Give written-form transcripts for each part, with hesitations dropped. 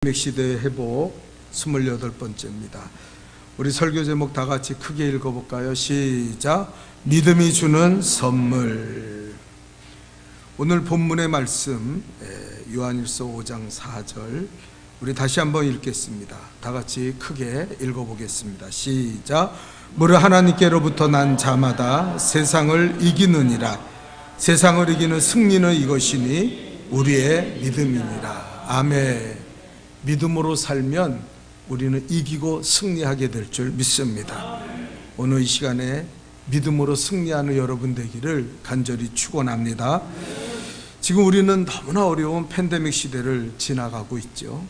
시대의 회복 28번째입니다. 우리 설교 제목 다 같이 크게 읽어볼까요? 시작. 믿음이 주는 선물. 오늘 본문의 말씀 요한일서 5장 4절 우리 다시 한번 읽겠습니다. 다 같이 크게 읽어보겠습니다. 시작. 무릇 하나님께로부터 난 자마다 세상을 이기느니라. 세상을 이기는 승리는 이것이니 우리의 믿음이니라. 아멘. 믿음으로 살면 우리는 이기고 승리하게 될 줄 믿습니다. 오늘 이 시간에 믿음으로 승리하는 여러분 되기를 간절히 축원합니다. 지금 우리는 너무나 어려운 팬데믹 시대를 지나가고 있죠.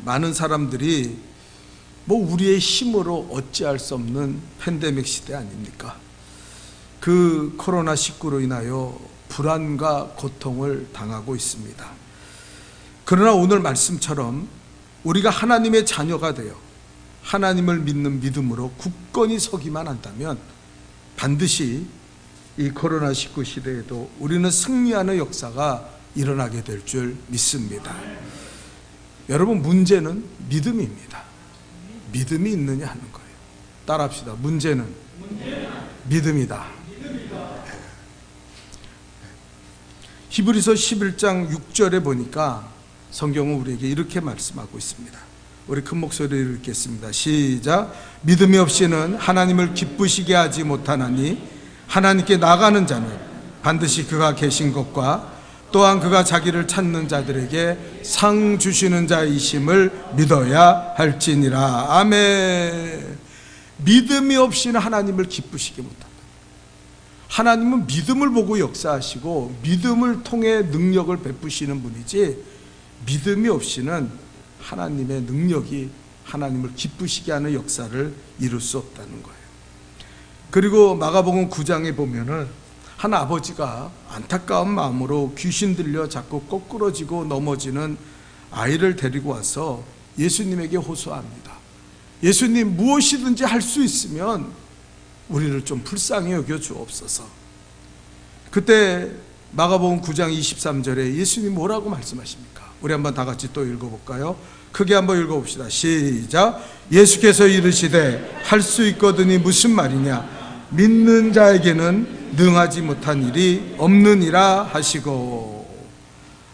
많은 사람들이 우리의 힘으로 어찌할 수 없는 팬데믹 시대 아닙니까? 그 코로나19로 인하여 불안과 고통을 당하고 있습니다. 그러나 오늘 말씀처럼 우리가 하나님의 자녀가 되어 하나님을 믿는 믿음으로 굳건히 서기만 한다면 반드시 이 코로나19 시대에도 우리는 승리하는 역사가 일어나게 될 줄 믿습니다. 여러분, 문제는 믿음입니다. 믿음이 있느냐 하는 거예요. 따라합시다. 문제는 믿음이다. 히브리서 11장 6절에 보니까 성경은 우리에게 이렇게 말씀하고 있습니다. 우리 큰 목소리를 읽겠습니다. 시작. 믿음이 없이는 하나님을 기쁘시게 하지 못하나니 하나님께 나가는 자는 반드시 그가 계신 것과 또한 그가 자기를 찾는 자들에게 상 주시는 자이심을 믿어야 할지니라. 아멘. 믿음이 없이는 하나님을 기쁘시게 못한다. 하나님은 믿음을 보고 역사하시고 믿음을 통해 능력을 베푸시는 분이지, 믿음이 없이는 하나님의 능력이 하나님을 기쁘시게 하는 역사를 이룰 수 없다는 거예요. 그리고 마가복음 9장에 보면은 한 아버지가 안타까운 마음으로 귀신 들려 자꾸 거꾸러지고 넘어지는 아이를 데리고 와서 예수님에게 호소합니다. 예수님, 무엇이든지 할 수 있으면 우리를 좀 불쌍히 여겨 주옵소서. 그때 마가복음 9장 23절에 예수님 뭐라고 말씀하십니까? 우리 한번 다 같이 또 읽어볼까요? 크게 한번 읽어봅시다. 시작. 예수께서 이르시되 할 수 있거든이 무슨 말이냐? 믿는 자에게는 능하지 못한 일이 없느니라 하시고.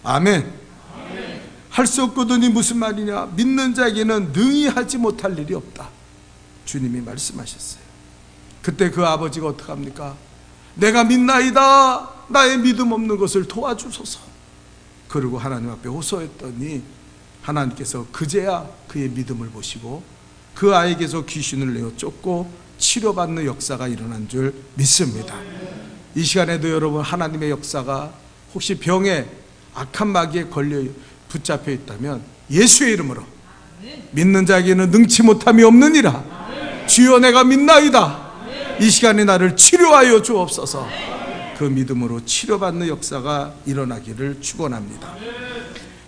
아멘. 할 수 없거든이 무슨 말이냐? 믿는 자에게는 능히 하지 못할 일이 없다. 주님이 말씀하셨어요. 그때 그 아버지가 어떡합니까? 내가 믿나이다. 나의 믿음 없는 것을 도와주소서. 그리고 하나님 앞에 호소했더니 하나님께서 그제야 그의 믿음을 보시고 그 아이에게서 귀신을 내어 쫓고 치료받는 역사가 일어난 줄 믿습니다. 이 시간에도 여러분, 하나님의 역사가 혹시 병에 악한 마귀에 걸려 붙잡혀 있다면 예수의 이름으로 믿는 자에게는 능치 못함이 없느니라. 주여, 내가 믿나이다. 이 시간에 나를 치료하여 주옵소서. 그 믿음으로 치료받는 역사가 일어나기를 축원합니다.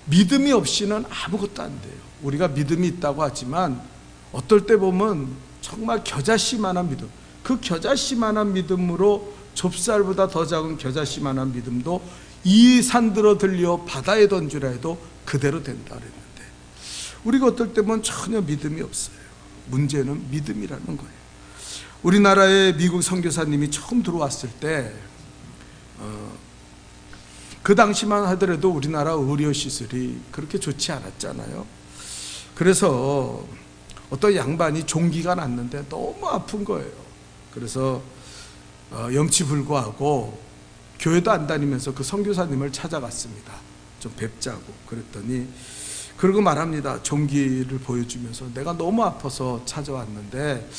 믿음이 없이는 아무것도 안 돼요. 우리가 믿음이 있다고 하지만 어떨 때 보면 정말 겨자씨만한 믿음, 그 겨자씨만한 믿음으로 좁쌀보다 더 작은 겨자씨만한 믿음도 이 산들어 들려 바다에 던지라 해도 그대로 된다 그랬는데, 우리가 어떨 때 보면 전혀 믿음이 없어요. 문제는 믿음이라는 거예요. 우리나라에 미국 선교사님이 처음 들어왔을 때 그 당시만 하더라도 우리나라 의료 시설이 그렇게 좋지 않았잖아요. 그래서 어떤 양반이 종기가 났는데 너무 아픈 거예요. 그래서 염치불구하고 교회도 안 다니면서 그 선교사님을 찾아갔습니다. 좀 뵙자고. 그랬더니 그러고 말합니다. 종기를 보여주면서 내가 너무 아파서 찾아왔는데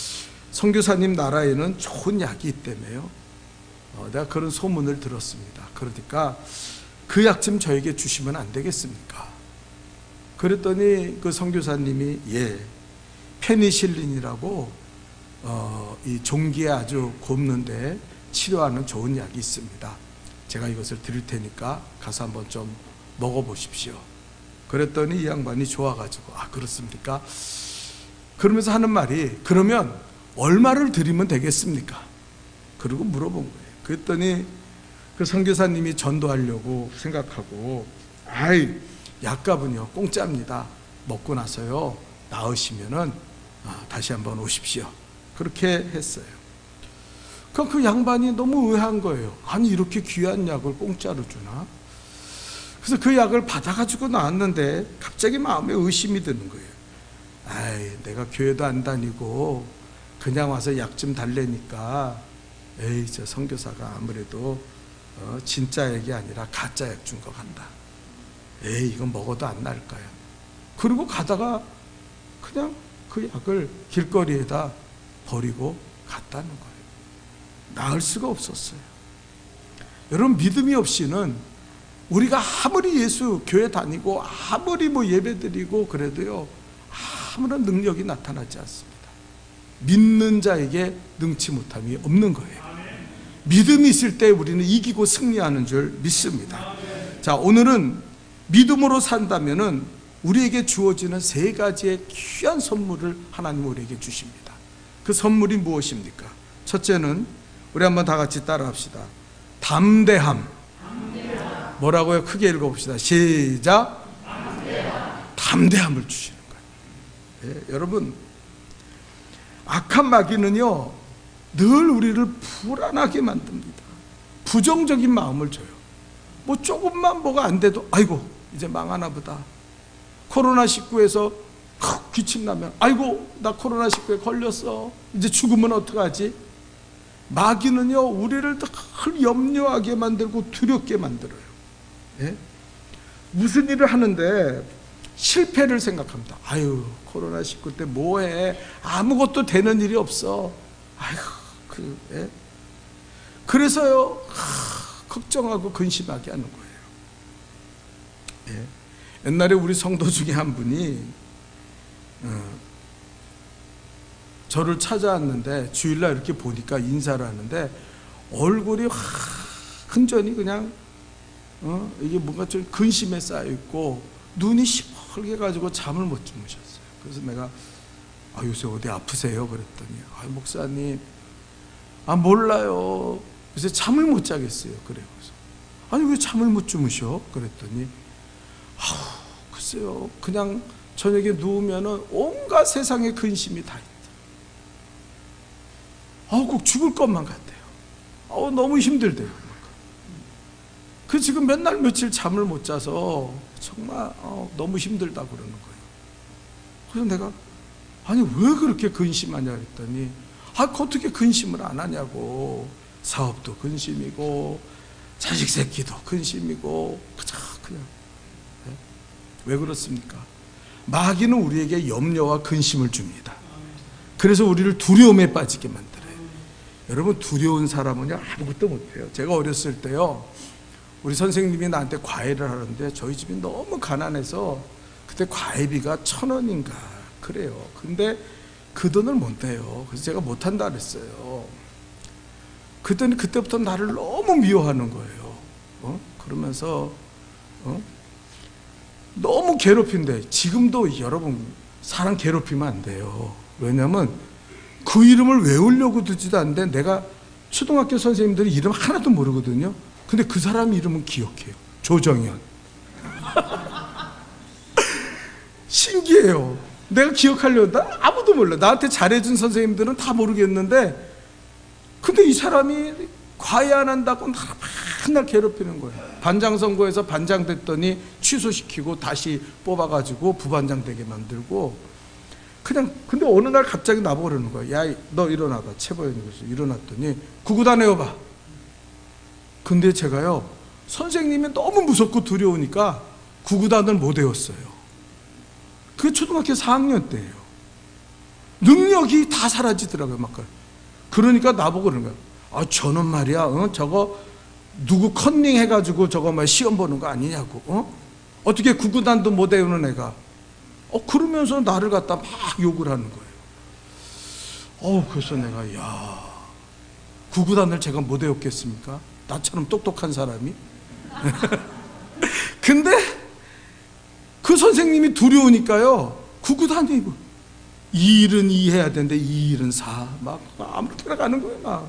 선교사님 나라에는 좋은 약이 있다며요. 내가 그런 소문을 들었습니다. 그러니까 그 약 좀 저에게 주시면 안 되겠습니까? 그랬더니 그 선교사님이 페니실린이라고 이 종기에 아주 곱는데 치료하는 좋은 약이 있습니다. 제가 이것을 드릴 테니까 가서 한번 좀 먹어보십시오. 그랬더니 이 양반이 좋아가지고, 아, 그렇습니까? 그러면서 하는 말이, 그러면 얼마를 드리면 되겠습니까? 그리고 물어본 거예요. 그랬더니 그 선교사님이 전도하려고 생각하고, 아이, 약값은요 공짜입니다. 먹고 나서요 나으시면은 다시 한번 오십시오. 그렇게 했어요. 그 양반이 너무 의아한 거예요. 아니 이렇게 귀한 약을 공짜로 주나? 그래서 그 약을 받아가지고 나왔는데 갑자기 마음에 의심이 드는 거예요. 아이, 내가 교회도 안 다니고 그냥 와서 약 좀 달래니까 에이, 저 선교사가 아무래도 진짜 약이 아니라 가짜 약 준 것 같다. 에이, 이건 먹어도 안 나을 거야. 그리고 가다가 그냥 그 약을 길거리에다 버리고 갔다는 거예요. 나을 수가 없었어요. 여러분, 믿음이 없이는 우리가 아무리 예수 교회 다니고 아무리 예배 드리고 그래도요 아무런 능력이 나타나지 않습니다. 믿는 자에게 능치 못함이 없는 거예요. 믿음이 있을 때 우리는 이기고 승리하는 줄 믿습니다. 자, 오늘은 믿음으로 산다면은 우리에게 주어지는 세 가지의 귀한 선물을 하나님 우리에게 주십니다. 그 선물이 무엇입니까? 첫째는 우리 한번 다 같이 따라합시다. 담대함. 뭐라고요? 크게 읽어봅시다. 시작. 담대함을 주시는 거예요. 네, 여러분, 악한 마귀는요 늘 우리를 불안하게 만듭니다. 부정적인 마음을 줘요. 조금만 뭐가 안 돼도 아이고 이제 망하나 보다. 코로나19에서 기침 나면 아이고 나 코로나19에 걸렸어. 이제 죽으면 어떡하지? 마귀는요 우리를 늘 염려하게 만들고 두렵게 만들어요. 예? 무슨 일을 하는데 실패를 생각합니다. 아유, 코로나19 때 뭐해? 아무것도 되는 일이 없어. 아유, 예? 그래서요 걱정하고 근심하게 하는 거예요. 예? 옛날에 우리 성도 중에 한 분이 저를 찾아왔는데 주일날 이렇게 보니까 인사를 하는데 얼굴이 흔전히 그냥 이게 뭔가 좀 근심에 쌓여있고 눈이 시뻘게 가지고 잠을 못 주무셨어요. 그래서 내가 요새 어디 아프세요? 그랬더니 목사님 몰라요. 요새 잠을 못 자겠어요. 그래요. 그래서 아니 왜 잠을 못 주무셔? 그랬더니 글쎄요 그냥 저녁에 누우면은 온갖 세상의 근심이 다 있다. 꼭 죽을 것만 같아요. 너무 힘들대요. 그 지금 몇 날 며칠 잠을 못 자서 정말 너무 힘들다 그러는 거예요. 그래서 내가 아니 왜 그렇게 근심하냐 그랬더니 어떻게 근심을 안 하냐고. 사업도 근심이고 자식 새끼도 근심이고 그냥 네? 왜 그렇습니까? 마귀는 우리에게 염려와 근심을 줍니다. 그래서 우리를 두려움에 빠지게 만들어요. 여러분, 두려운 사람은요 아무것도 못해요. 제가 어렸을 때요 우리 선생님이 나한테 과외를 하는데 저희 집이 너무 가난해서 그때 과외비가 1,000원인가 그래요. 근데 그 돈을 못 내요. 그래서 제가 못한다 그랬어요. 그랬더니 그때부터 나를 너무 미워하는 거예요. 그러면서 너무 괴롭힌대. 지금도 여러분 사람 괴롭히면 안 돼요. 왜냐면 그 이름을 외우려고 듣지도 않는데 내가 초등학교 선생님들이 이름 하나도 모르거든요. 근데 그 사람 이름은 기억해요. 조정현. 신기해요. 내가 기억하려다 아무도 몰라. 나한테 잘해준 선생님들은 다 모르겠는데 근데 이 사람이 과외 안 한다고 나를 맨날 괴롭히는 거예요. 반장 선거에서 반장 됐더니 취소시키고 다시 뽑아가지고 부반장 되게 만들고 그냥. 근데 어느 날 갑자기 나보고 그러는 거야. 야, 너 일어나봐. 최보현이면서 일어났더니 구구단 외워봐. 근데 제가요 선생님이 너무 무섭고 두려우니까 구구단을 못 외웠어요. 그게 초등학교 4학년 때예요. 능력이 다 사라지더라고요. 막. 그러니까 나보고 그러는 거야. 저는 말이야 저거 누구 컨닝 해가지고 저거 시험 보는 거 아니냐고. 어떻게 구구단도 못 외우는 애가 그러면서 나를 갖다 막 욕을 하는 거예요. 그래서 내가 야, 구구단을 제가 못 외웠겠습니까? 나처럼 똑똑한 사람이. 근데 그 선생님이 두려우니까요 구구단이 이 일은 2 해야 되는데 이 일은 4 막 아무렇게나 가는 거예요. 막.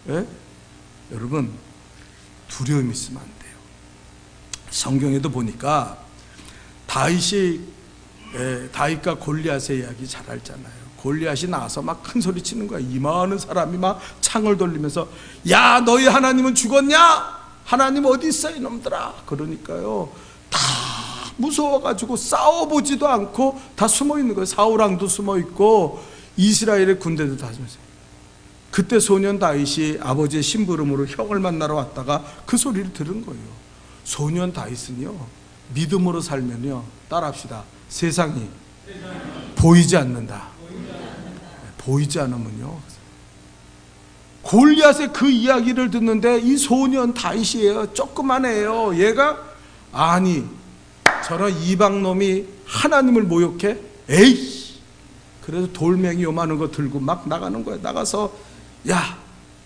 예? 여러분, 두려움이 있으면 안 돼요. 성경에도 보니까 다윗이 다윗과 골리앗의 이야기 잘 알잖아요. 골리앗이 나와서 막 큰 소리 치는 거야. 이 많은 사람이 막 창을 돌리면서 야 너희 하나님은 죽었냐? 하나님 어디 있어 이놈들아. 그러니까요 다 무서워가지고 싸워보지도 않고 다 숨어있는 거예요. 사울왕도 숨어있고 이스라엘의 군대도 다 숨어있어요. 그때 소년 다윗이 아버지의 심부름으로 형을 만나러 왔다가 그 소리를 들은 거예요. 소년 다윗은요 믿음으로 살면요 따라합시다. 세상이 보이지 않는다. 보이지 않으면요. 골리앗의 그 이야기를 듣는데 이 소년 다윗이에요. 조그만 애예요. 얘가 아니 저런 이방놈이 하나님을 모욕해? 에이! 그래서 돌멩이 요만한 거 들고 막 나가는 거야. 나가서 야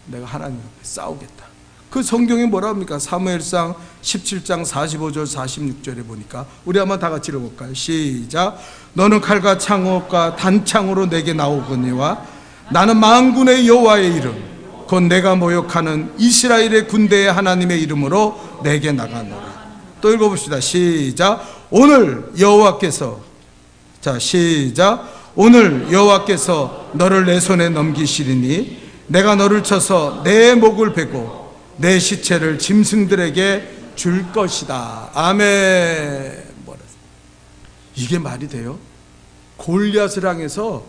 내가 하나님 앞에 싸우겠다. 그 성경에 뭐라 합니까? 사무엘상 17장 45절 46절에 보니까 우리 한번 다 같이 읽어볼까요? 시작. 너는 칼과 창호과 단창으로 내게 나오거니와 나는 만군의 여호와의 이름 곧 내가 모욕하는 이스라엘의 군대의 하나님의 이름으로 내게 나가노라. 또 읽어봅시다. 시작. 오늘 여호와께서 자 시작. 오늘 여호와께서 너를 내 손에 넘기시리니 내가 너를 쳐서 내 목을 베고 내 시체를 짐승들에게 줄 것이다. 아멘. 이게 말이 돼요? 골리앗을 향해서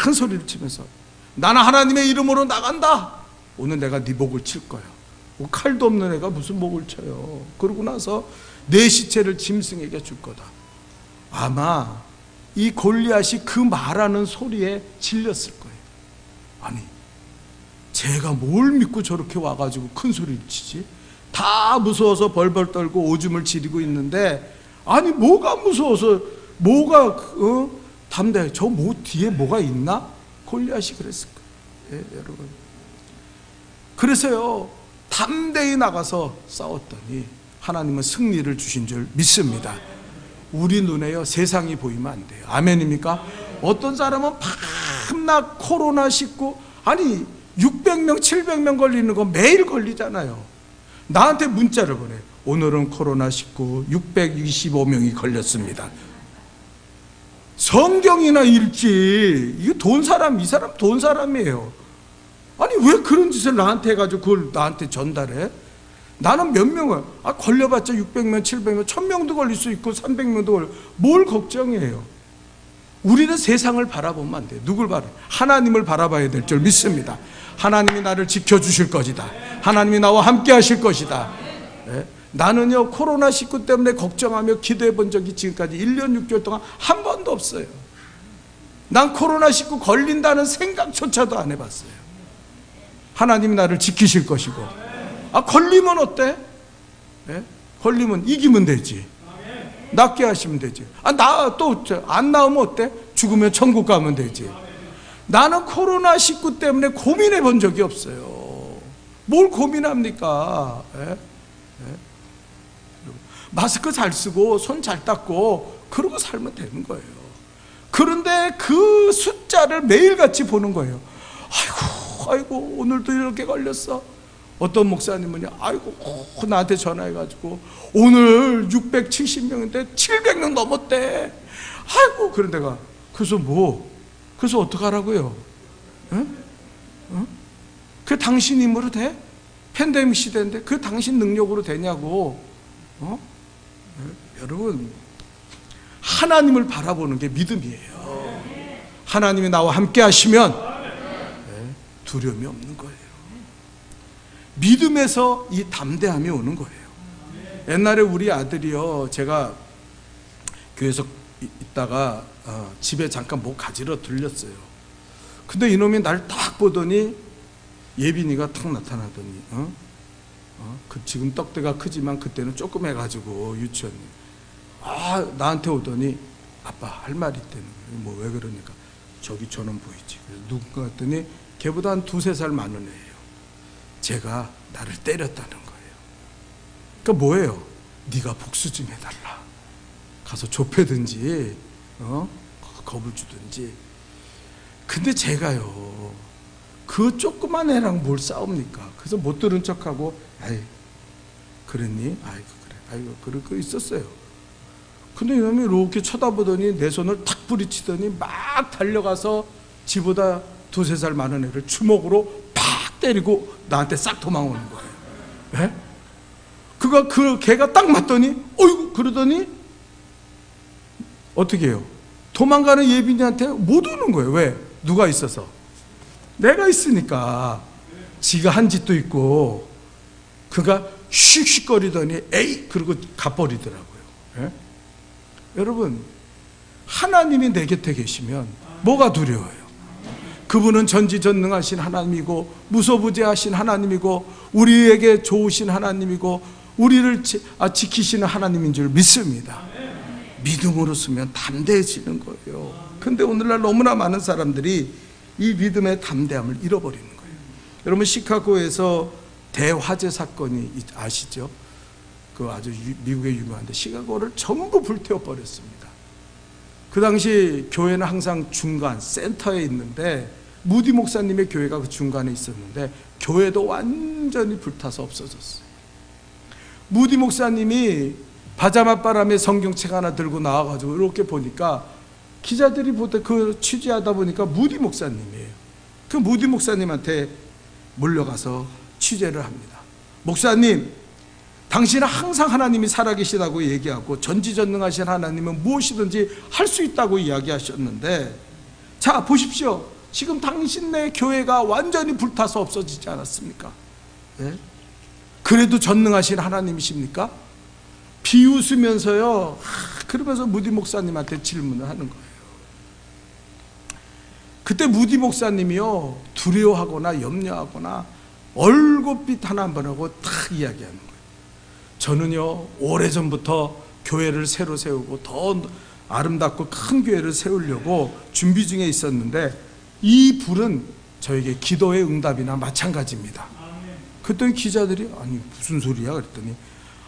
큰 소리를 치면서 나는 하나님의 이름으로 나간다. 오늘 내가 네 목을 칠 거야. 칼도 없는 애가 무슨 목을 쳐요. 그러고 나서 내 시체를 짐승에게 줄 거다. 아마 이 골리앗이 그 말하는 소리에 질렸을 거예요. 아니 제가 뭘 믿고 저렇게 와가지고 큰 소리를 치지? 다 무서워서 벌벌 떨고 오줌을 지리고 있는데 아니 뭐가 무서워서 뭐가 담대해. 저 뭐 뒤에 뭐가 있나? 골리앗이 그랬을 거예요. 여러분 그래서요 담대히 나가서 싸웠더니 하나님은 승리를 주신 줄 믿습니다. 우리 눈에요 세상이 보이면 안 돼요. 아멘입니까? 어떤 사람은 밤낮 코로나19 아니 600명 700명 걸리는 거 매일 걸리잖아요. 나한테 문자를 보내. 오늘은 코로나19 625명이 걸렸습니다. 성경이나 읽지. 이거 돈 사람, 이 사람 돈 사람이에요. 아니 왜 그런 짓을 나한테 해가지고 그걸 나한테 전달해? 나는 몇 명을 걸려봤자 600명 700명 1000명도 걸릴 수 있고 300명도 걸려. 뭘 걱정해요? 우리는 세상을 바라보면 안 돼요. 누굴 바라봐요? 하나님을 바라봐야 될 줄 믿습니다. 하나님이 나를 지켜주실 것이다. 하나님이 나와 함께 하실 것이다. 네? 나는요 코로나19 때문에 걱정하며 기도해 본 적이 지금까지 1년 6개월 동안 한 번도 없어요. 난 코로나19 걸린다는 생각조차도 안 해봤어요. 하나님이 나를 지키실 것이고 걸리면 어때? 네? 걸리면 이기면 되지. 낫게 하시면 되지. 나 또 안 나오면 어때? 죽으면 천국 가면 되지. 나는 코로나19 때문에 고민해 본 적이 없어요. 뭘 고민합니까? 예? 예? 마스크 잘 쓰고 손 잘 닦고 그러고 살면 되는 거예요. 그런데 그 숫자를 매일같이 보는 거예요. 아이고 오늘도 이렇게 걸렸어. 어떤 목사님은요 아이고 나한테 전화해가지고 오늘 670명인데 700명 넘었대. 아이고 그런 데가 그래서 어떡하라고요? 응? 응? 그 당신 힘으로 돼? 팬데믹 시대인데 그 당신 능력으로 되냐고. 여러분 하나님을 바라보는 게 믿음이에요. 하나님이 나와 함께 하시면 두려움이 없는 거예요. 믿음에서 이 담대함이 오는 거예요. 옛날에 우리 아들이요 제가 교회에서 있다가 집에 잠깐 뭐 가지러 들렸어요. 근데 이놈이 날 딱 보더니 예빈이가 탁 나타나더니 지금 떡대가 크지만 그때는 조금 해가지고 유치원이 나한테 오더니 아빠 할 말 있다는 거예요. 뭐 왜 그러니까 저기 저놈 보이지. 그래서 누군가 했더니 걔보다 한 2-3살 많은 애예요. 제가 나를 때렸다는 거예요. 그러니까 뭐예요? 네가 복수 좀 해달라. 가서 좁혀든지 겁을 주든지. 근데 제가요 그 조그만 애랑 뭘 싸웁니까? 그래서 못 들은 척하고 아이 그랬니? 아이고 그래 아이고 그럴 거 있었어요. 근데 이놈이 이렇게 쳐다보더니 내 손을 탁 부리치더니 막 달려가서 지보다 2-3살 많은 애를 주먹으로 팍 때리고 나한테 싹 도망오는 거예요. 네? 걔가 딱 맞더니 어이구 그러더니 어떻게 해요? 도망가는 예빈이한테 못 오는 거예요. 왜? 누가 있어서? 내가 있으니까. 지가 한 짓도 있고 그가 슉슉거리더니 에이 그러고 가버리더라고요. 예? 여러분, 하나님이 내 곁에 계시면 뭐가 두려워요? 그분은 전지전능하신 하나님이고 무소부재하신 하나님이고 우리에게 좋으신 하나님이고 우리를 지키시는 하나님인 줄 믿습니다. 믿음으로 쓰면 담대해지는 거예요. 근데 오늘날 너무나 많은 사람들이 이 믿음의 담대함을 잃어버리는 거예요. 여러분, 시카고에서 대화재 사건이 아시죠? 그 아주 미국의 유명한데 시카고를 전부 불태워 버렸습니다. 그 당시 교회는 항상 중간 센터에 있는데 무디 목사님의 교회가 그 중간에 있었는데 교회도 완전히 불타서 없어졌어요. 무디 목사님이 바자맛바람에 성경책 하나 들고 나와가지고 이렇게 보니까 기자들이 보다 그 취재하다 보니까 무디 목사님이에요. 그 무디 목사님한테 몰려가서 취재를 합니다. 목사님, 당신은 항상 하나님이 살아계시다고 얘기하고 전지전능하신 하나님은 무엇이든지 할 수 있다고 이야기하셨는데, 자 보십시오. 지금 당신네 교회가 완전히 불타서 없어지지 않았습니까? 네? 그래도 전능하신 하나님이십니까? 비웃으면서요. 그러면서 무디 목사님한테 질문을 하는 거예요. 그때 무디 목사님이요, 두려워하거나 염려하거나 얼굴빛 하나 안 변하고 다 이야기하는 거예요. 저는요, 오래전부터 교회를 새로 세우고 더 아름답고 큰 교회를 세우려고 준비 중에 있었는데 이 불은 저에게 기도의 응답이나 마찬가지입니다. 그랬더니 기자들이 아니 무슨 소리야 그랬더니,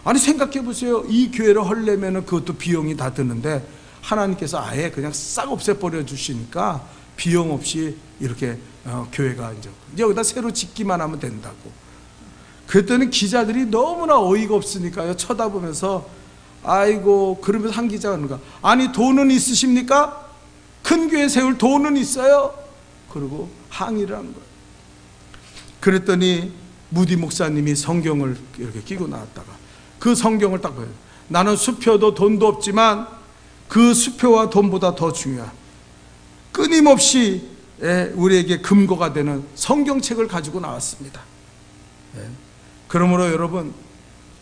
아니 생각해 보세요. 이 교회를 하려면 그것도 비용이 다 드는데 하나님께서 아예 그냥 싹 없애버려 주시니까 비용 없이 이렇게 교회가 이제 여기다 새로 짓기만 하면 된다고. 그랬더니 기자들이 너무나 어이가 없으니까요, 쳐다보면서 아이고, 그러면서 한 기자가 그런가, 아니 돈은 있으십니까? 큰 교회 세울 돈은 있어요? 그러고 항의를 한 거예요. 그랬더니 무디 목사님이 성경을 이렇게 끼고 나왔다가 그 성경을 딱 보여요. 나는 수표도 돈도 없지만 그 수표와 돈보다 더 중요한 끊임없이 우리에게 근거가 되는 성경책을 가지고 나왔습니다. 그러므로 여러분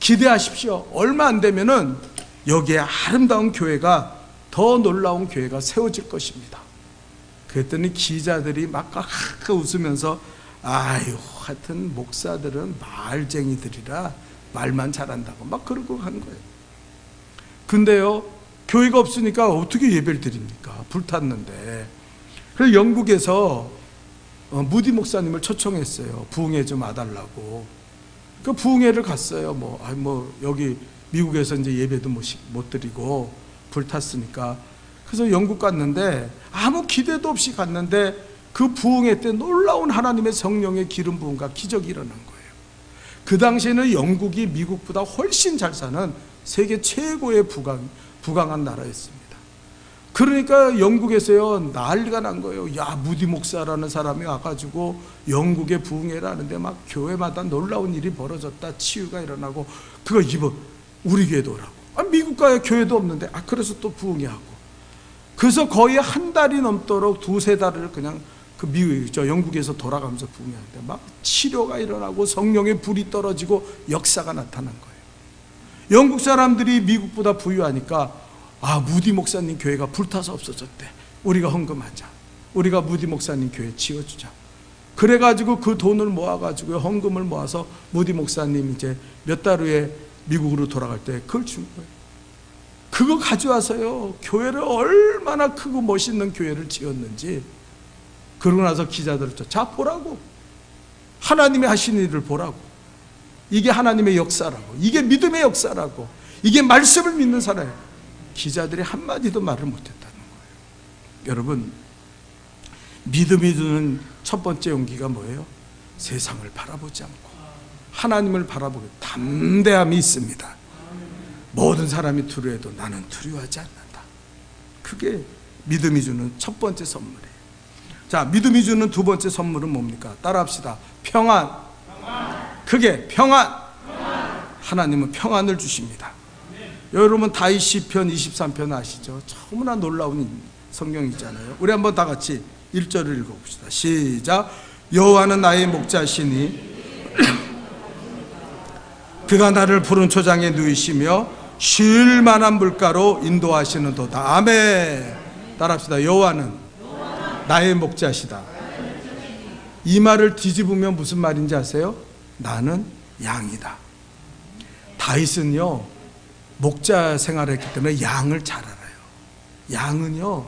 기대하십시오. 얼마 안 되면은 여기에 아름다운 교회가, 더 놀라운 교회가 세워질 것입니다. 그랬더니 기자들이 막 웃으면서 아유, 하여튼 목사들은 말쟁이들이라 말만 잘한다고 막 그러고 한 거예요. 근데요, 교회가 없으니까 어떻게 예배를 드립니까? 불탔는데. 그래서 영국에서 무디 목사님을 초청했어요. 부흥회 좀 와달라고. 그 부흥회를 갔어요. 여기 미국에서 이제 예배도 못 드리고 불탔으니까. 그래서 영국 갔는데 아무 기대도 없이 갔는데 그 부흥회 때 놀라운 하나님의 성령의 기름 부음과 기적이 일어난 거예요. 그 당시에는 영국이 미국보다 훨씬 잘 사는 세계 최고의 부강한 나라였습니다. 그러니까 영국에서요, 난리가 난 거예요. 야, 무디 목사라는 사람이 와가지고 영국의 부흥회를 하는데 막 교회마다 놀라운 일이 벌어졌다, 치유가 일어나고, 그거 우리 교회도 오라고. 미국가에 교회도 없는데 그래서 또 부흥회 하고. 그래서 거의 한 달이 넘도록 2-3달을 그냥 영국에서 돌아가면서 부흥회하는데 막 치료가 일어나고 성령의 불이 떨어지고 역사가 나타난 거예요. 영국 사람들이 미국보다 부유하니까 무디 목사님 교회가 불타서 없어졌대. 우리가 헌금하자. 우리가 무디 목사님 교회 지어주자. 그래가지고 그 돈을 모아가지고 헌금을 모아서 무디 목사님 이제 몇 달 후에 미국으로 돌아갈 때 그걸 준 거예요. 그거 가져와서요, 교회를 얼마나 크고 멋있는 교회를 지었는지. 그러고 나서 기자들을 자 보라고, 하나님이 하신 일을 보라고, 이게 하나님의 역사라고, 이게 믿음의 역사라고, 이게 말씀을 믿는 사람이에요. 기자들이 한마디도 말을 못했다는 거예요. 여러분, 믿음이 주는 첫 번째 용기가 뭐예요? 세상을 바라보지 않고 하나님을 바라보고 담대함이 있습니다. 모든 사람이 두려워해도 나는 두려워하지 않는다. 그게 믿음이 주는 첫 번째 선물이에요. 자, 믿음이 주는 두 번째 선물은 뭡니까? 따라합시다. 평안. 그게 평안. 하나님은 평안을 주십니다. 여러분 다윗 시편 23편 아시죠? 너무나 놀라운 성경이잖아요. 우리 한번 다 같이 1절을 읽어봅시다. 시작. 여호와는 나의 목자시니 그가 나를 푸른 초장에 누이시며 쉴 만한 물가로 인도하시는도다. 아멘. 따라합시다. 여호와는 나의 목자시다. 이 말을 뒤집으면 무슨 말인지 아세요? 나는 양이다. 다윗은요 목자 생활을 했기 때문에 양을 잘 알아요. 양은요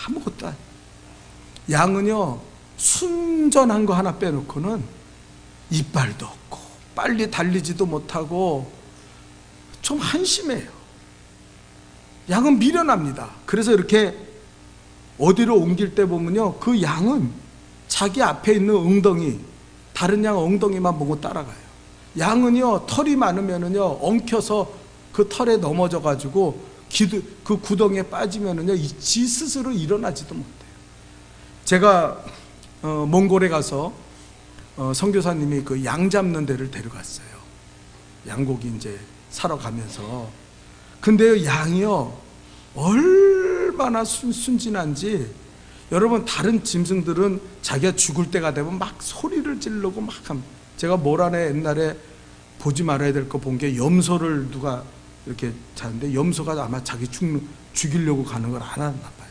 아무것도 아니에요. 양은요 순전한 거 하나 빼놓고는 이빨도 없고 빨리 달리지도 못하고 좀 한심해요. 양은 미련합니다. 그래서 이렇게 어디로 옮길 때 보면요 그 양은 자기 앞에 있는 엉덩이, 다른 양 엉덩이만 보고 따라가요. 양은요 털이 많으면은요 엉켜서 그 털에 넘어져 가지고 그 구덩이에 빠지면은요 지 스스로 일어나지도 못해요. 제가 몽골에 가서 선교사님이 그 양 잡는 데를 데려갔어요. 양고기 이제 사러 가면서. 근데 양이요 얼마나 순진한지, 여러분 다른 짐승들은 자기가 죽을 때가 되면 막 소리를 지르고 막 합니다. 제가 모란에 옛날에 보지 말아야 될 거 본 게 염소를 누가 이렇게 자는데 염소가 아마 자기 죽이려고 가는 걸 안 하나 봐요.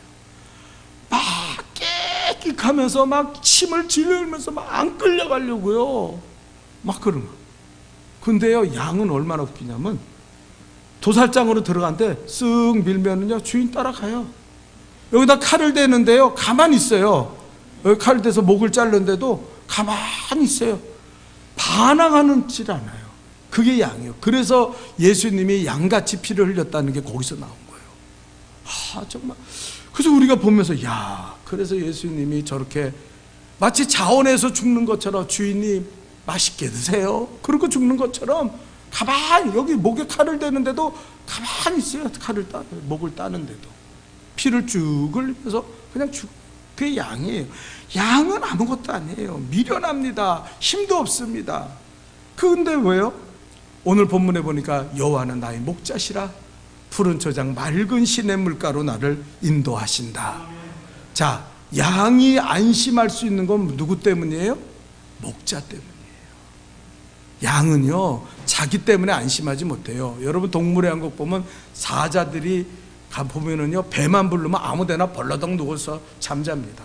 막 깨끗하면서 막 침을 지르면서 막 안 끌려가려고요. 막 그런 거. 근데요 양은 얼마나 웃기냐면 도살장으로 들어간데 쓱 밀면은요 주인 따라가요. 여기다 칼을 대는데요 가만히 있어요. 여기 칼을 대서 목을 자르는데도 가만히 있어요. 반항하는질 않아요. 그게 양이에요. 그래서 예수님이 양같이 피를 흘렸다는 게 거기서 나온 거예요. 정말. 그래서 우리가 보면서 그래서 예수님이 저렇게 마치 자원해서 죽는 것처럼 주인이 맛있게 드세요 그러고 죽는 것처럼 가만히 여기 목에 칼을 대는데도 가만히 있어요. 목을 따는데도 피를 쭉 흘리면서 그냥 그게 양이에요. 양은 아무것도 아니에요. 미련합니다. 힘도 없습니다. 근데 왜요? 오늘 본문에 보니까 여호와는 나의 목자시라 푸른 초장 맑은 시냇 물가로 나를 인도하신다. 자, 양이 안심할 수 있는 건 누구 때문이에요? 목자 때문이에요. 양은요 자기 때문에 안심하지 못해요. 여러분 동물의 왕국 보면 사자들이 보면은요 배만 부르면 아무데나 벌러덩 누워서 잠잡니다.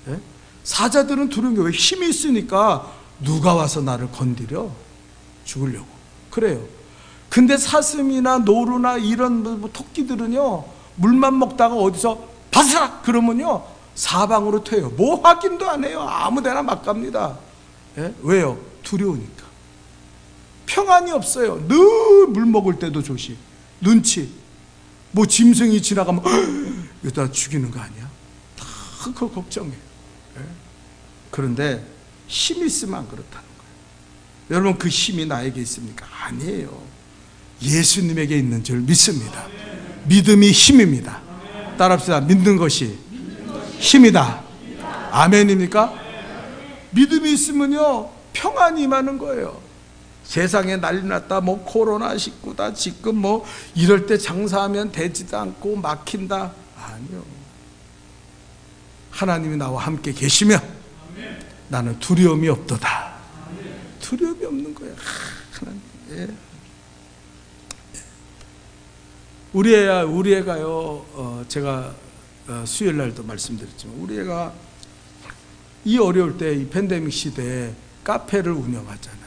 네? 사자들은 두려운 게 왜? 힘이 있으니까 누가 와서 나를 건드려 죽으려고 그래요. 근데 사슴이나 노루나 이런 토끼들은요 물만 먹다가 어디서 바스락 그러면요 사방으로 튀어요. 뭐 확인도 안 해요. 아무데나 막 갑니다. 네? 왜요? 두려우니까. 평안이 없어요. 늘 물 먹을 때도 조심, 눈치. 뭐 짐승이 지나가면 이러다 죽이는 거 아니야? 다 그거 걱정해. 네? 그런데 힘이 있으면 안 그렇다는 거예요. 여러분 그 힘이 나에게 있습니까? 아니에요. 예수님에게 있는 줄 믿습니다. 믿음이 힘입니다. 따라합시다. 믿는 것이 힘이다. 아멘입니까? 믿음이 있으면요 평안이 임하는 거예요. 세상에 난리 났다, 뭐 코로나19다, 지금 뭐 이럴 때 장사하면 되지도 않고 막힌다. 아니요. 하나님이 나와 함께 계시면 나는 두려움이 없도다. 두려움이 없는 거야. 하나님. 예. 우리 애가요, 제가 수요일 날도 말씀드렸지만 우리 애가 이 어려울 때, 이 팬데믹 시대에 카페를 운영하잖아요.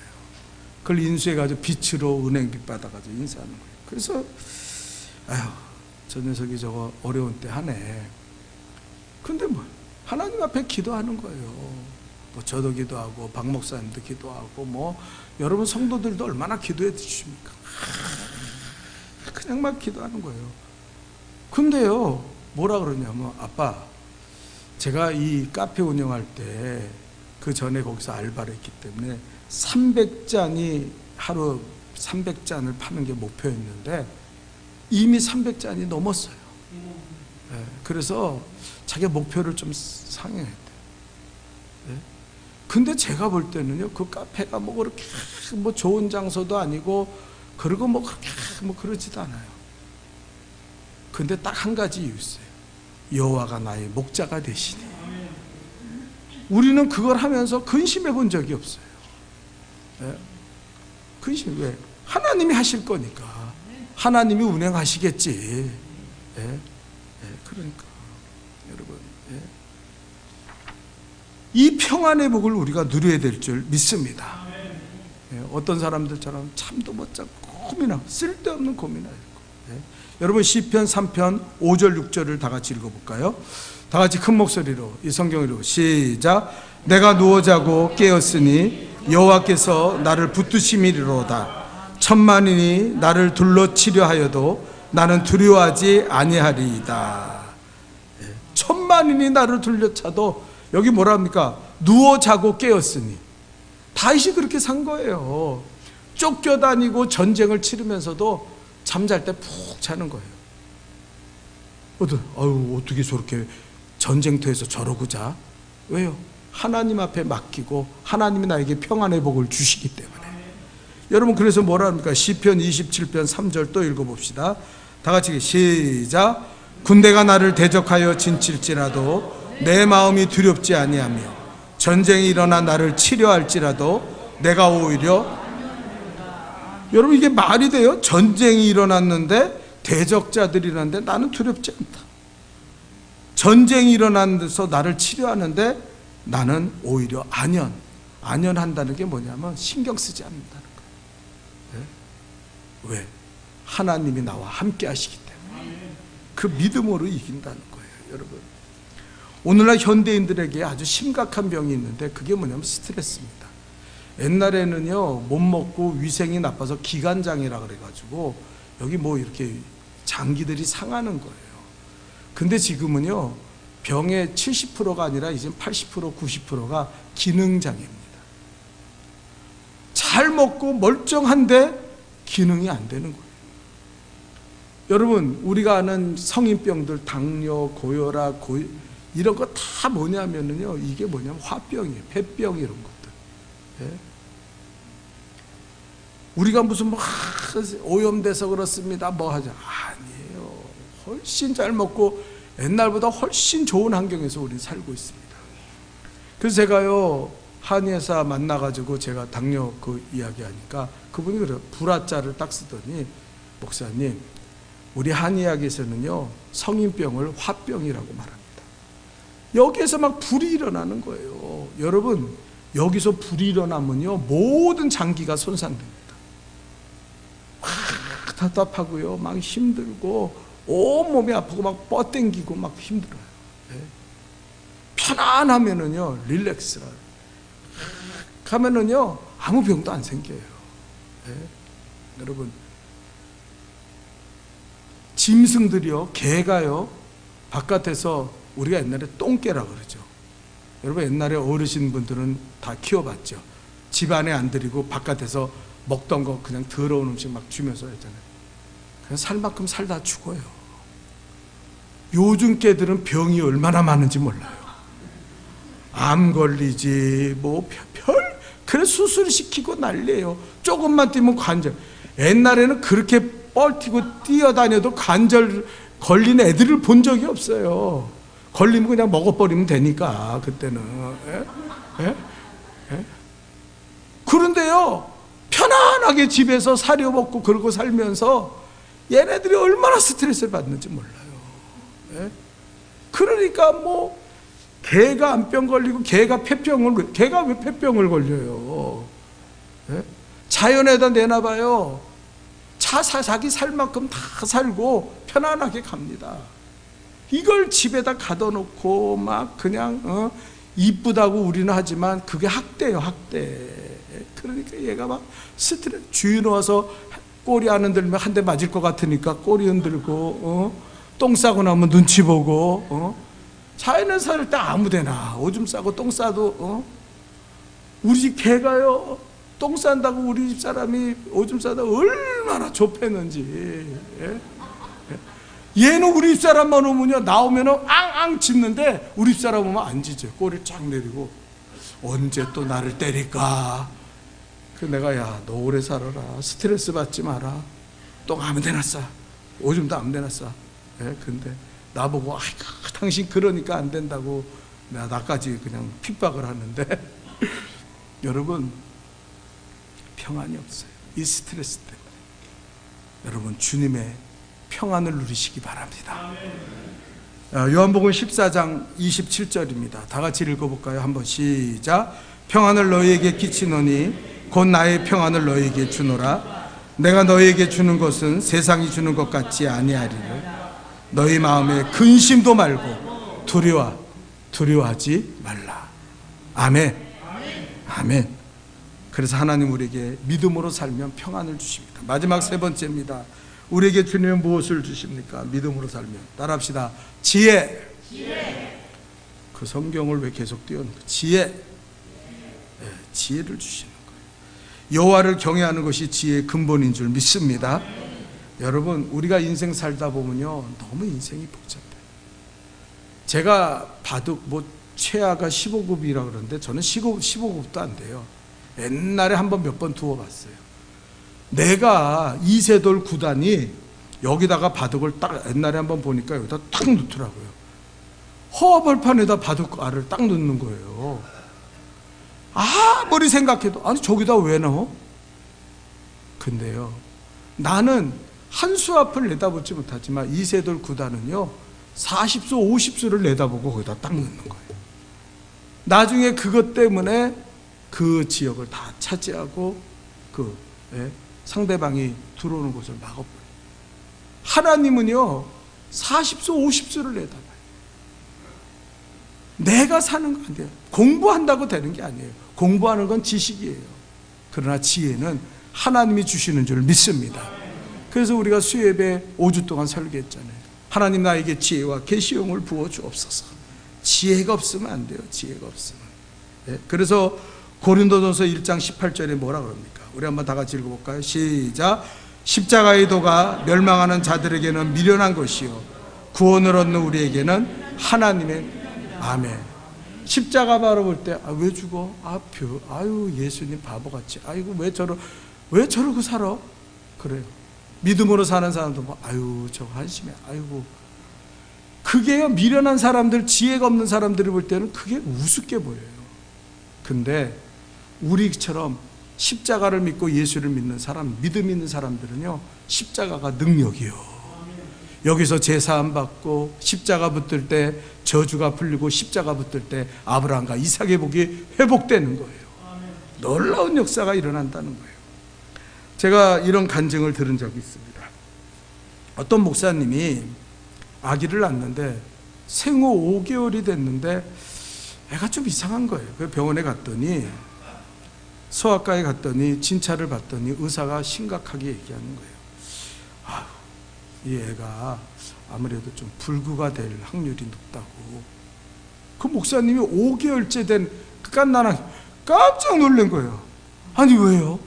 그걸 인수해가지고 빛으로 은행빚 받아가지고 인사하는 거예요. 그래서 저 녀석이 저거 어려운 때 하네. 근데 뭐 하나님 앞에 기도하는 거예요. 뭐 저도 기도하고 박 목사님도 기도하고 뭐 여러분 성도들도 얼마나 기도해 주십니까? 그냥 막 기도하는 거예요. 근데요 뭐라 그러냐면 아빠, 제가 이 카페 운영할 때 그 전에 거기서 알바를 했기 때문에 300잔이 하루 300잔을 파는 게 목표였는데 이미 300잔이 넘었어요. 그래서 자기 목표를 좀 상회했대요. 근데 제가 볼 때는요, 그 카페가 뭐 그렇게 뭐 좋은 장소도 아니고, 그리고 뭐 그렇게 뭐 그러지도 않아요. 근데 딱 한 가지 이유 있어요. 여호와가 나의 목자가 되시니. 우리는 그걸 하면서 근심해 본 적이 없어요. 근심 왜? 하나님이 하실 거니까. 하나님이 운행하시겠지. 그러니까 여러분, 이 평안의 복을 우리가 누려야 될 줄 믿습니다. 어떤 사람들처럼 잠도 못 자고 고민하고 쓸데없는 고민하고. 여러분 시편 3편 5절 6절을 다 같이 읽어볼까요? 다 같이 큰 목소리로 이 성경으로 시작. 내가 누워 자고 깨었으니 여호와께서 나를 붙드심이로다. 천만인이 나를 둘러치려 하여도 나는 두려워하지 아니하리이다. 천만인이 나를 둘러차도, 여기 뭐라 합니까? 누워 자고 깨었으니. 다윗이 그렇게 산 거예요. 쫓겨다니고 전쟁을 치르면서도 잠잘 때 푹 자는 거예요. 어떻게 저렇게 전쟁터에서 저러고 자? 왜요? 하나님 앞에 맡기고 하나님이 나에게 평안의 복을 주시기 때문에. 여러분, 그래서 뭐라 합니까? 시편 27편 3절 또 읽어봅시다. 다 같이 시작. 군대가 나를 대적하여 진칠지라도 내 마음이 두렵지 아니하며 전쟁이 일어나 나를 치려할지라도 내가 오히려. 여러분, 이게 말이 돼요? 전쟁이 일어났는데 대적자들이라는데 나는 두렵지 않다. 전쟁이 일어난 데서 나를 치료하는데 나는 오히려 안연한다는 게 뭐냐면 신경 쓰지 않는다는 거예요. 왜? 하나님이 나와 함께 하시기 때문에. 그 믿음으로 이긴다는 거예요. 여러분, 오늘날 현대인들에게 아주 심각한 병이 있는데 그게 뭐냐면 스트레스입니다. 옛날에는요, 못 먹고 위생이 나빠서 기관장이라 그래가지고 여기 뭐 이렇게 장기들이 상하는 거예요. 근데 지금은요, 병의 70%가 아니라 이제 80%, 90%가 기능장애입니다. 잘 먹고 멀쩡한데 기능이 안 되는 거예요. 여러분, 우리가 아는 성인병들, 당뇨, 고혈압, 이런 거 다 뭐냐면요, 이게 뭐냐면 화병이에요. 폐병 이런 것들. 우리가 무슨 뭐 오염돼서 그렇습니다 뭐 하자, 아니에요. 훨씬 잘 먹고 옛날보다 훨씬 좋은 환경에서 우리는 살고 있습니다. 그래서 제가요, 한의사 만나가지고 제가 당뇨 그 이야기하니까 그분이 그래요. 불화자를 딱 쓰더니, 목사님, 우리 한의학에서는요 성인병을 화병이라고 말합니다. 여기에서 막 불이 일어나는 거예요. 여러분, 여기서 불이 일어나면요 모든 장기가 손상됩니다. 막 답답하고요, 막 힘들고 온몸이 아프고 막 뻗땡기고 막 힘들어요. 편안하면은요, 릴렉스라 가면은요 아무 병도 안 생겨요. 여러분, 짐승들이요, 개가요, 바깥에서 우리가 옛날에 똥개라 그러죠. 여러분, 옛날에 어르신분들은 다 키워봤죠. 집 안에 안 들이고 바깥에서 먹던 거 그냥 더러운 음식 막 주면서 했잖아요. 그냥 살 만큼 살다 죽어요. 요즘 개들은 병이 얼마나 많은지 몰라요. 암 걸리지 뭐 그래 수술시키고 난리예요. 조금만 뛰면 관절. 옛날에는 그렇게 뻘티고 뛰어다녀도 관절 걸린 애들을 본 적이 없어요. 걸리면 그냥 먹어버리면 되니까 그때는. 그런데요, 편안하게 집에서 사료 먹고 그러고 살면서 얘네들이 얼마나 스트레스를 받는지 몰라요. 그러니까 뭐 개가 암병 걸리고 개가 왜 폐병을 걸려요? 자연에다 내놔봐요. 자기 살 만큼 다 살고 편안하게 갑니다. 이걸 집에다 가둬놓고 막 그냥 이쁘다고 우리는 하지만 그게 학대예요, 학대. 그러니까 얘가 막 스트레스, 주인 와서 꼬리 안 흔들면 한 대 맞을 것 같으니까 꼬리 흔들고, 똥 싸고 나면 눈치 보고, 자연에 살 때 아무데나 오줌 싸고 똥 싸도, 우리 집 개가요 똥 싼다고 우리 집 사람이 오줌 싸다고 얼마나 좁혔는지. 예? 얘는 우리 집 사람만 오면요, 나오면은 앙앙 짖는데 우리 집 사람 오면 안 짖어요. 꼬리를 쫙 내리고. 언제 또 나를 때릴까? 그 내가, 야, 너 오래 살아라. 스트레스 받지 마라. 똥 아무 데나 싸. 오줌도 아무 데나 싸. 예? 근데 나보고, 아이고, 당신 그러니까 안 된다고 나까지 그냥 핍박을 하는데 여러분, 평안이 없어요. 이 스트레스 때문에. 여러분, 주님의 평안을 누리시기 바랍니다. 요한복음 14장 27절입니다. 다 같이 읽어볼까요? 한번 시작. 평안을 너희에게 끼치노니 곧 나의 평안을 너희에게 주노라. 내가 너희에게 주는 것은 세상이 주는 것 같지 아니하리를. 너희 마음에 근심도 말고 두려워하지 말라. 아멘. 아멘. 그래서 하나님 우리에게 믿음으로 살면 평안을 주십니다. 마지막 세 번째입니다. 우리에게 주님은 무엇을 주십니까? 믿음으로 살면. 따라합시다. 지혜. 그 성경을 왜 계속 띄우는 거예요? 지혜. 네, 지혜를 주시는 거예요. 여호와를 경외하는 것이 지혜의 근본인 줄 믿습니다. 여러분, 우리가 인생 살다 보면요, 너무 인생이 복잡해요. 제가 바둑, 최하가 15급이라 그러는데 저는 15급도 안 돼요. 옛날에 한번 몇 번 두어봤어요. 내가 이세돌 구단이 여기다가 바둑을 딱 옛날에 한번 보니까 여기다 딱 넣더라고요. 허벌판에다 바둑알을 딱 넣는 거예요. 아무리 생각해도 아니 저기다 왜 넣어? 근데요, 나는 한 수 앞을 내다보지 못하지만 이세돌 구단은요 40수 50수를 내다보고 거기다 딱 넣는 거예요. 나중에 그것 때문에 그 지역을 다 차지하고 상대방이 들어오는 곳을 막아버려요. 하나님은요 40수 50수를 내다봐요. 내가 사는 거 아니에요. 공부한다고 되는 게 아니에요. 공부하는 건 지식이에요. 그러나 지혜는 하나님이 주시는 줄 믿습니다. 그래서 우리가 수요예배 5주 동안 설교했잖아요. 하나님 나에게 지혜와 계시용을 부어주옵소서. 지혜가 없으면 안 돼요. 지혜가 없으면. 그래서 고린도전서 1장 18절에 뭐라 그럽니까? 우리 한번 다 같이 읽어볼까요? 시작. 십자가의 도가 멸망하는 자들에게는 미련한 것이요 구원을 얻는 우리에게는 하나님의. 아멘. 십자가 바라볼 때 왜 죽어? 아유 예수님 바보같이. 아이고 왜 저러고 살아? 그래요. 믿음으로 사는 사람도 아유 저 한심해. 아이고. 그게요, 미련한 사람들, 지혜가 없는 사람들이 볼 때는 그게 우습게 보여요. 근데 우리처럼 십자가를 믿고 예수를 믿는 사람, 믿음 있는 사람들은요 십자가가 능력이요. 여기서 제사함 받고 십자가 붙들 때 저주가 풀리고 십자가 붙들 때 아브라함과 이삭의 복이 회복되는 거예요. 놀라운 역사가 일어난다는 거예요. 제가 이런 간증을 들은 적이 있습니다. 어떤 목사님이 아기를 낳는데 생후 5개월이 됐는데 애가 좀 이상한 거예요. 그래서 병원에 갔더니 소아과에 갔더니 진찰을 받더니 의사가 심각하게 얘기하는 거예요. 이 애가 아무래도 좀 불구가 될 확률이 높다고. 그 목사님이 5개월째 된 그 갓난아기 깜짝 놀란 거예요. 아니 왜요?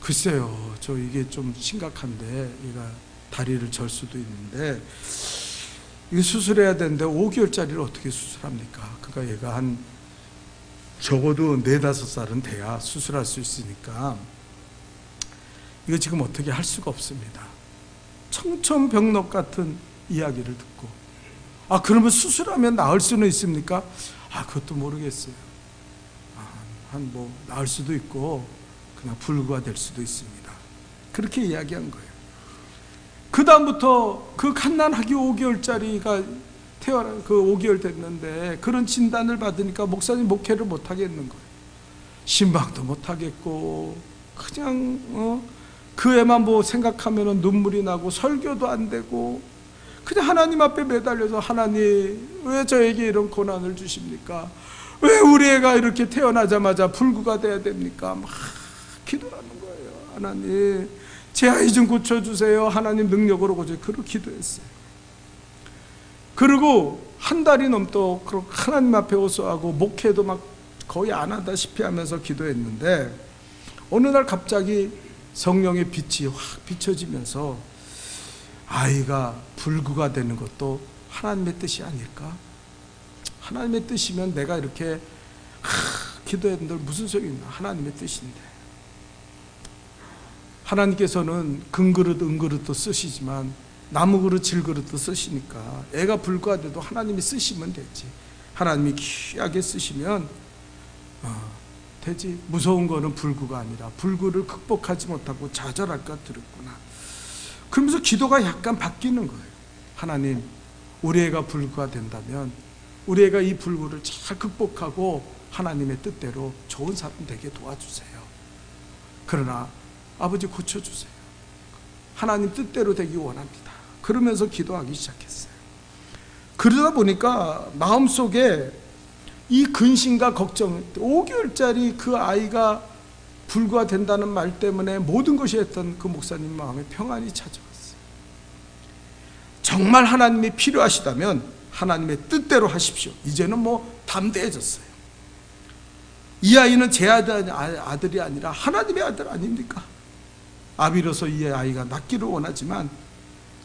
글쎄요, 저 이게 좀 심각한데 얘가 다리를 절 수도 있는데 이거 수술해야 되는데 5개월짜리를 어떻게 수술합니까? 그러니까 얘가 한 적어도 4-5살은 돼야 수술할 수 있으니까 이거 지금 어떻게 할 수가 없습니다. 청천벽력 같은 이야기를 듣고 그러면 수술하면 나을 수는 있습니까? 그것도 모르겠어요. 나을 수도 있고 그냥 불구가 될 수도 있습니다. 그렇게 이야기한 거예요. 그 다음부터 그 갓난아기 5개월짜리가 그 5개월 됐는데 그런 진단을 받으니까 목사님 목회를 못 하겠는 거예요. 신방도 못 하겠고 그냥 그 애만 생각하면 눈물이 나고 설교도 안 되고 그냥 하나님 앞에 매달려서 하나님 왜 저에게 이런 고난을 주십니까? 왜 우리 애가 이렇게 태어나자마자 불구가 돼야 됩니까? 막 기도하는 거예요. 하나님 제 아이 좀 고쳐주세요. 하나님 능력으로 고쳐주세요. 그렇게 기도했어요. 그리고 한 달이 넘도록 하나님 앞에 호소하고 목회도 막 거의 안 하다시피 하면서 기도했는데 어느 날 갑자기 성령의 빛이 확 비춰지면서 아이가 불구가 되는 것도 하나님의 뜻이 아닐까? 하나님의 뜻이면 내가 이렇게 기도했는데 무슨 소용이 있나? 하나님의 뜻인데. 하나님께서는 금그릇, 은그릇도 쓰시지만 나무 그릇, 질그릇도 쓰시니까 애가 불구가 돼도 하나님이 쓰시면 되지. 하나님이 귀하게 쓰시면 되지. 무서운 거는 불구가 아니라 불구를 극복하지 못하고 좌절할까 들었구나. 그러면서 기도가 약간 바뀌는 거예요. 하나님, 우리 애가 불구가 된다면 우리 애가 이 불구를 잘 극복하고 하나님의 뜻대로 좋은 사람 되게 도와주세요. 그러나 아버지 고쳐주세요. 하나님 뜻대로 되기 원합니다. 그러면서 기도하기 시작했어요. 그러다 보니까 마음속에 이 근심과 걱정, 5개월짜리 그 아이가 불구가 된다는 말 때문에 모든 것이 했던 그 목사님 마음에 평안이 찾아왔어요. 정말 하나님이 필요하시다면 하나님의 뜻대로 하십시오. 이제는 담대해졌어요. 이 아이는 제 아들이 아니라 하나님의 아들 아닙니까? 아비로서 이 아이가 낫기를 원하지만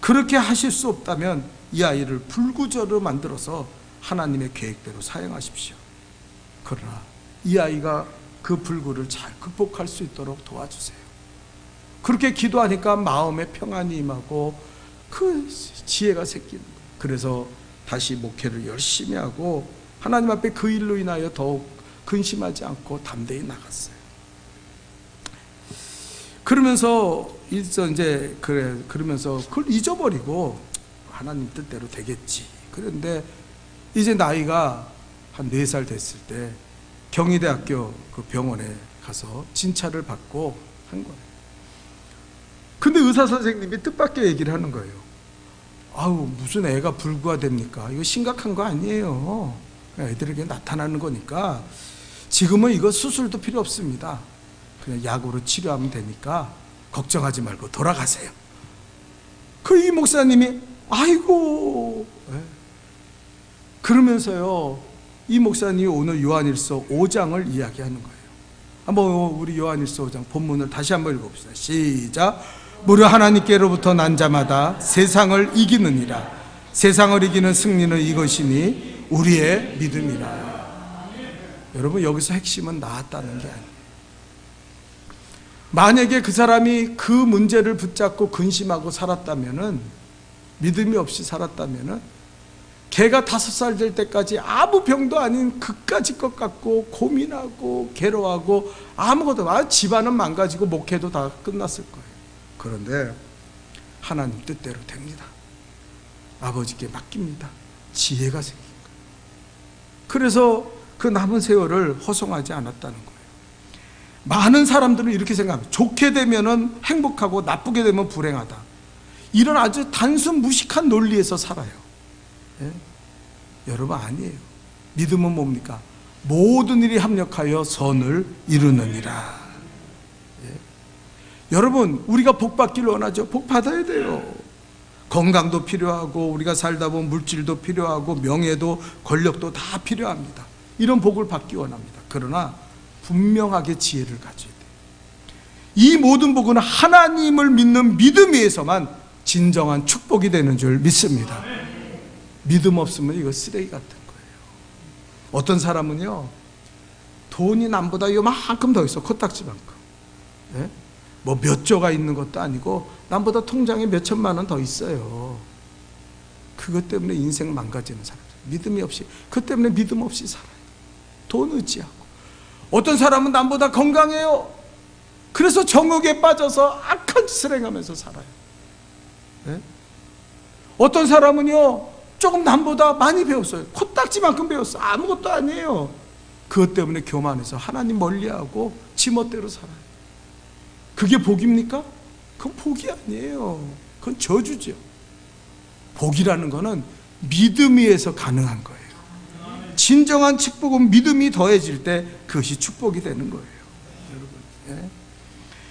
그렇게 하실 수 없다면 이 아이를 불구저로 만들어서 하나님의 계획대로 사용하십시오. 그러나 이 아이가 그 불구를 잘 극복할 수 있도록 도와주세요. 그렇게 기도하니까 마음에 평안이 임하고 그 지혜가 생기는 거예요. 그래서 다시 목회를 열심히 하고 하나님 앞에 그 일로 인하여 더욱 근심하지 않고 담대히 나갔어요. 그러면서 그러면서 그걸 잊어버리고 하나님 뜻대로 되겠지. 그런데 이제 나이가 한 4살 됐을 때 경희대학교 그 병원에 가서 진찰을 받고 한 거예요. 근데 의사 선생님이 뜻밖의 얘기를 하는 거예요. 아우, 무슨 애가 불구가 됩니까? 이거 심각한 거 아니에요. 애들에게 나타나는 거니까 지금은 이거 수술도 필요 없습니다. 그냥 약으로 치료하면 되니까 걱정하지 말고 돌아가세요. 그 이 목사님이 아이고, 그러면서요 이 목사님이 오늘 요한일서 5장을 이야기하는 거예요. 한번 우리 요한일서 5장 본문을 다시 한번 읽어봅시다. 시작. 무려 하나님께로부터 난 자마다 세상을 이기느니라. 세상을 이기는 승리는 이것이니 우리의 믿음이라. 여러분, 여기서 핵심은 나았다는 게 아니에요. 만약에 그 사람이 그 문제를 붙잡고 근심하고 살았다면은, 믿음이 없이 살았다면은 걔가 5살 될 때까지 아무 병도 아닌 그까짓 것 같고 고민하고 괴로워하고 아무것도, 집안은 망가지고 목회도 다 끝났을 거예요. 그런데 하나님 뜻대로 됩니다. 아버지께 맡깁니다. 지혜가 생긴 거예요. 그래서 그 남은 세월을 허송하지 않았다는 거예요. 많은 사람들은 이렇게 생각합니다. 좋게 되면은 행복하고 나쁘게 되면 불행하다. 이런 아주 단순 무식한 논리에서 살아요. 예? 여러분, 아니에요. 믿음은 뭡니까? 모든 일이 합력하여 선을 이루느니라. 예? 여러분, 우리가 복 받기를 원하죠. 복 받아야 돼요. 건강도 필요하고 우리가 살다 보면 물질도 필요하고 명예도 권력도 다 필요합니다. 이런 복을 받기 원합니다. 그러나 분명하게 지혜를 가져야 돼요. 이 모든 복은 하나님을 믿는 믿음 위에서만 진정한 축복이 되는 줄 믿습니다. 믿음 없으면 이거 쓰레기 같은 거예요. 어떤 사람은요, 돈이 남보다 요만큼 더 있어. 코딱지만큼. 예? 뭐 몇 조가 있는 것도 아니고 남보다 통장에 몇 천만 원 더 있어요. 그것 때문에 인생 망가지는 사람. 믿음이 없이, 그것 때문에 믿음 없이 살아요. 돈 의지하고. 어떤 사람은 남보다 건강해요. 그래서 정욕에 빠져서 악한 짓을 행하면서 살아요. 네? 어떤 사람은요, 조금 남보다 많이 배웠어요. 코딱지만큼 배웠어. 아무것도 아니에요. 그것 때문에 교만해서 하나님 멀리하고 지멋대로 살아요. 그게 복입니까? 그건 복이 아니에요. 그건 저주죠. 복이라는 거는 믿음 위에서 가능한 거예요. 진정한 축복은 믿음이 더해질 때 그것이 축복이 되는 거예요. 여러분, 예?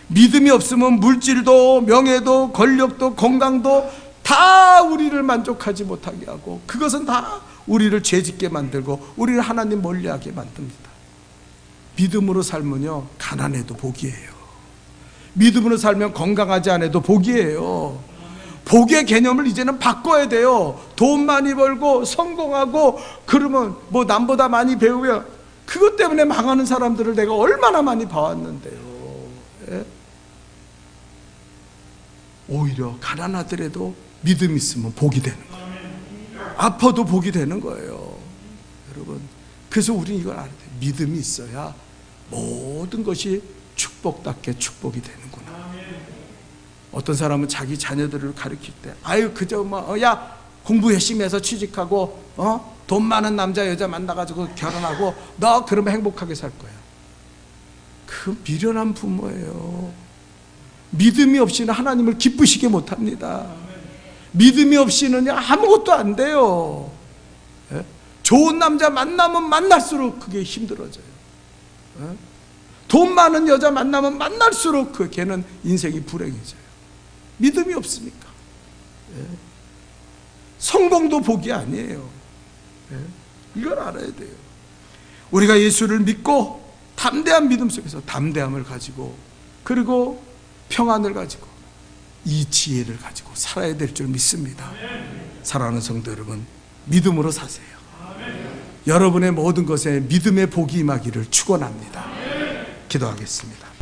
믿음이 없으면 물질도 명예도 권력도 건강도 다 우리를 만족하지 못하게 하고, 그것은 다 우리를 죄짓게 만들고 우리를 하나님 멀리하게 만듭니다. 믿음으로 살면요, 가난해도 복이에요. 믿음으로 살면 건강하지 않아도 복이에요. 복의 개념을 이제는 바꿔야 돼요. 돈 많이 벌고 성공하고 그러면 뭐 남보다 많이 배우면 그것 때문에 망하는 사람들을 내가 얼마나 많이 봐왔는데요. 예? 오히려 가난하더라도 믿음 있으면 복이 되는 거예요. 아파도 복이 되는 거예요. 여러분, 그래서 우리는 이걸 알아야 돼요. 믿음이 있어야 모든 것이 축복답게 축복이 되는구나. 어떤 사람은 자기 자녀들을 가르칠 때 아유 그저 뭐 야 공부 열심히 해서 취직하고 돈 많은 남자 여자 만나가지고 결혼하고 너 그러면 행복하게 살 거야. 그 미련한 부모예요. 믿음이 없이는 하나님을 기쁘시게 못합니다. 믿음이 없이는 아무것도 안 돼요. 예? 좋은 남자 만나면 만날수록 그게 힘들어져요. 예? 돈 많은 여자 만나면 만날수록 그 걔는 인생이 불행해져요. 믿음이 없으니까. 예. 성공도 복이 아니에요. 예. 이걸 알아야 돼요. 우리가 예수를 믿고 담대한 믿음 속에서 담대함을 가지고 그리고 평안을 가지고 이 지혜를 가지고 살아야 될 줄 믿습니다. 사랑하는 성도 여러분, 믿음으로 사세요. 여러분의 모든 것에 믿음의 복이 임하기를 축원합니다. 기도하겠습니다.